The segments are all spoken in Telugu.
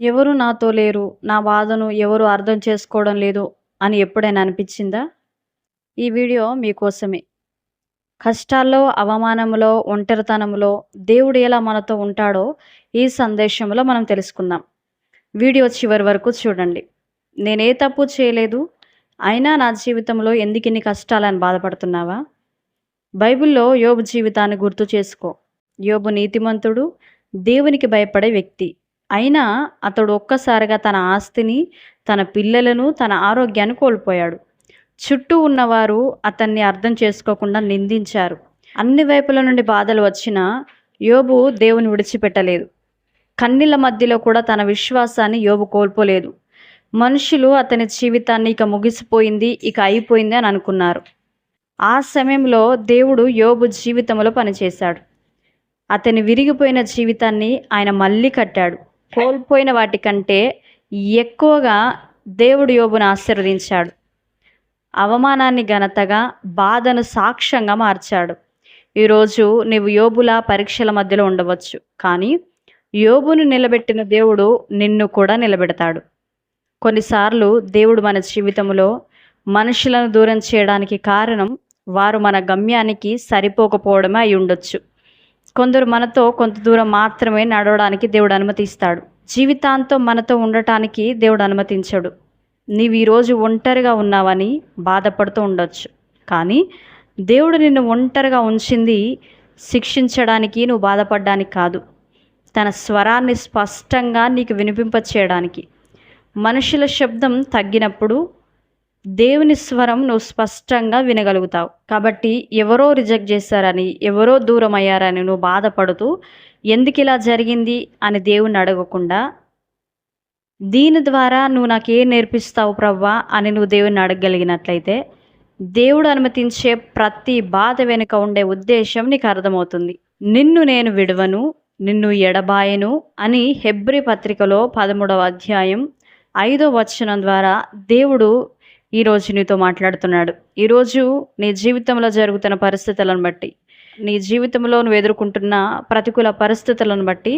ఎవరు నాతో లేరు, నా బాధను ఎవరు అర్థం చేసుకోవడం లేదు అని ఎప్పుడైనా అనిపించిందా? ఈ వీడియో మీకోసమే. కష్టాల్లో, అవమానంలో, ఒంటరితనంలో దేవుడు ఎలా మనతో ఉంటాడో ఈ సందేశంలో మనం తెలుసుకుందాం. వీడియో చివరి వరకు చూడండి. నేనే తప్పు చేయలేదు, అయినా నా జీవితంలో ఎందుకిన్ని కష్టాలని బాధపడుతున్నావా? బైబిల్‌లో యోబు జీవితాన్ని గుర్తు చేసుకో. యోబు నీతిమంతుడు, దేవునికి భయపడే వ్యక్తి. అయినా అతడు ఒక్కసారిగా తన ఆస్తిని, తన పిల్లలను, తన ఆరోగ్యాన్ని కోల్పోయాడు. చుట్టూ ఉన్నవారు అతన్ని అర్థం చేసుకోకుండా నిందించారు. అన్ని వైపుల నుండి బాధలు వచ్చినా యోబు దేవుని విడిచిపెట్టలేదు. కన్నీళ్ల మధ్యలో కూడా తన విశ్వాసాన్ని యోబు కోల్పోలేదు. మనుషులు అతని జీవితాన్ని ఇక ముగిసిపోయింది, ఇక అయిపోయింది అని అనుకున్నారు. ఆ సమయంలో దేవుడు యోబు జీవితంలో పనిచేశాడు. అతని విరిగిపోయిన జీవితాన్ని ఆయన మళ్ళీ కట్టాడు. కోల్పోయిన వాటికంటే ఎక్కువగా దేవుడు యోబును ఆశీర్వదించాడు. అవమానాన్ని ఘనతగా, బాధను సాక్ష్యంగా మార్చాడు. ఈరోజు నీవు యోబులా పరీక్షల మధ్యలో ఉండవచ్చు, కానీ యోబును నిలబెట్టిన దేవుడు నిన్ను కూడా నిలబెడతాడు. కొన్నిసార్లు దేవుడు మన జీవితంలో మనుషులను దూరం చేయడానికి కారణం వారు మన గమ్యానికి సరిపోకపోవడమే అయి ఉండొచ్చు. కొందరు మనతో కొంత దూరం మాత్రమే నడవడానికి దేవుడు అనుమతిస్తాడు. జీవితాంతం మనతో ఉండటానికి దేవుడు అనుమతించడు. నీవు ఈరోజు ఒంటరిగా ఉన్నావని బాధపడుతూ ఉండొచ్చు, కానీ దేవుడు నిన్ను ఒంటరిగా ఉంచింది శిక్షించడానికి, నువ్వు బాధపడడానికి కాదు. తన స్వరాన్ని స్పష్టంగా నీకు వినిపింపచేయడానికి. మనుషుల శబ్దం తగ్గినప్పుడు దేవుని స్వరం నువ్వు స్పష్టంగా వినగలుగుతావు. కాబట్టి ఎవరో రిజెక్ట్ చేశారని, ఎవరో దూరం అయ్యారని నువ్వు బాధపడుతూ ఎందుకు ఇలా జరిగింది అని దేవుణ్ణి అడగకుండా, దీని ద్వారా నువ్వు నాకేం నేర్పిస్తావు ప్రవ్వా అని నువ్వు దేవుణ్ణి అడగగలిగినట్లయితే, దేవుడు అనుమతించే ప్రతి బాధ వెనుక ఉండే ఉద్దేశం నీకు అర్థమవుతుంది. నిన్ను నేను విడువను, నిన్ను ఎడబాయను అని హెబ్రీ పత్రికలో 13వ అధ్యాయం 5వ వచనం ద్వారా దేవుడు ఈరోజు నీతో మాట్లాడుతున్నాడు. ఈరోజు నీ జీవితంలో జరుగుతున్న పరిస్థితులను బట్టి, నీ జీవితంలో నువ్వు ఎదుర్కొంటున్న ప్రతికూల పరిస్థితులను బట్టి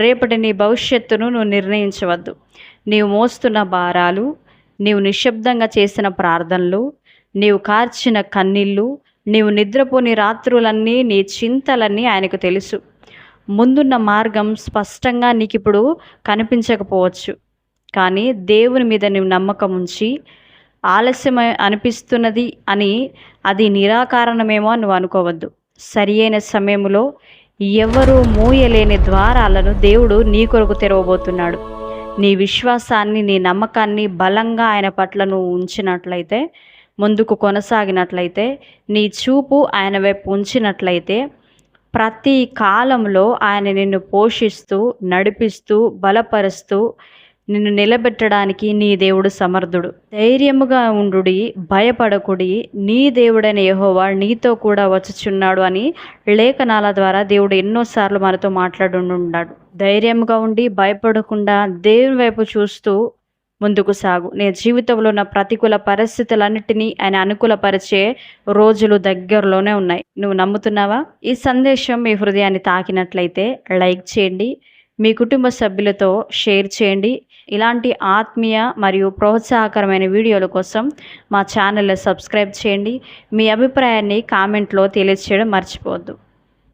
రేపటి నీ భవిష్యత్తును నువ్వు నిర్ణయించవద్దు. నీవు మోస్తున్న భారాలు, నీవు నిశ్శబ్దంగా చేసిన ప్రార్థనలు, నీవు కార్చిన కన్నీళ్ళు, నీవు నిద్రపోని రాత్రులన్నీ, నీ చింతలన్నీ ఆయనకు తెలుసు. ముందున్న మార్గం స్పష్టంగా నీకు ఇప్పుడు కనిపించకపోవచ్చు, కానీ దేవుని మీద నీవు నమ్మకం ఉంచి ఆలస్యం అనిపిస్తున్నది అని అది నిరాకారణమేమో నువ్వు అనుకోవద్దు. సరి అయిన సమయంలో ఎవరు మూయలేని ద్వారాలను దేవుడు నీ కొరకు తెరవబోతున్నాడు. నీ విశ్వాసాన్ని, నీ నమ్మకాన్ని బలంగా ఆయన పట్ల నువ్వు ఉంచినట్లయితే, ముందుకు కొనసాగినట్లయితే, నీ చూపు ఆయన వైపు ఉంచినట్లయితే, ప్రతి కాలంలో ఆయన నిన్ను పోషిస్తూ, నడిపిస్తూ, బలపరుస్తూ, నిన్ను నిలబెట్టడానికి నీ దేవుడు సమర్థుడు. ధైర్యముగా ఉండుడి, భయపడకుడి, నీ దేవుడైన యెహోవా నీతో కూడా వచ్చుచున్నాడు అని లేఖనాల ద్వారా దేవుడు ఎన్నోసార్లు మనతో మాట్లాడున్నాడు. ధైర్యంగా ఉండి భయపడకుండా దేవుని వైపు చూస్తూ ముందుకు సాగు. నీ జీవితంలో ఉన్న ప్రతికూల పరిస్థితులన్నిటినీ ఆయన అనుకూలపరిచే రోజులు దగ్గరలోనే ఉన్నాయి. నువ్వు నమ్ముతున్నావా? ఈ సందేశం మీ హృదయాన్ని తాకినట్లయితే లైక్ చేయండి, మీ కుటుంబ సభ్యులతో షేర్ చేయండి. ఇలాంటి ఆత్మీయ మరియు ప్రోత్సాహకరమైన వీడియోల కోసం మా ఛానల్ని సబ్స్క్రైబ్ చేయండి. మీ అభిప్రాయాన్ని కామెంట్లో తెలియజేయడం మర్చిపోవద్దు.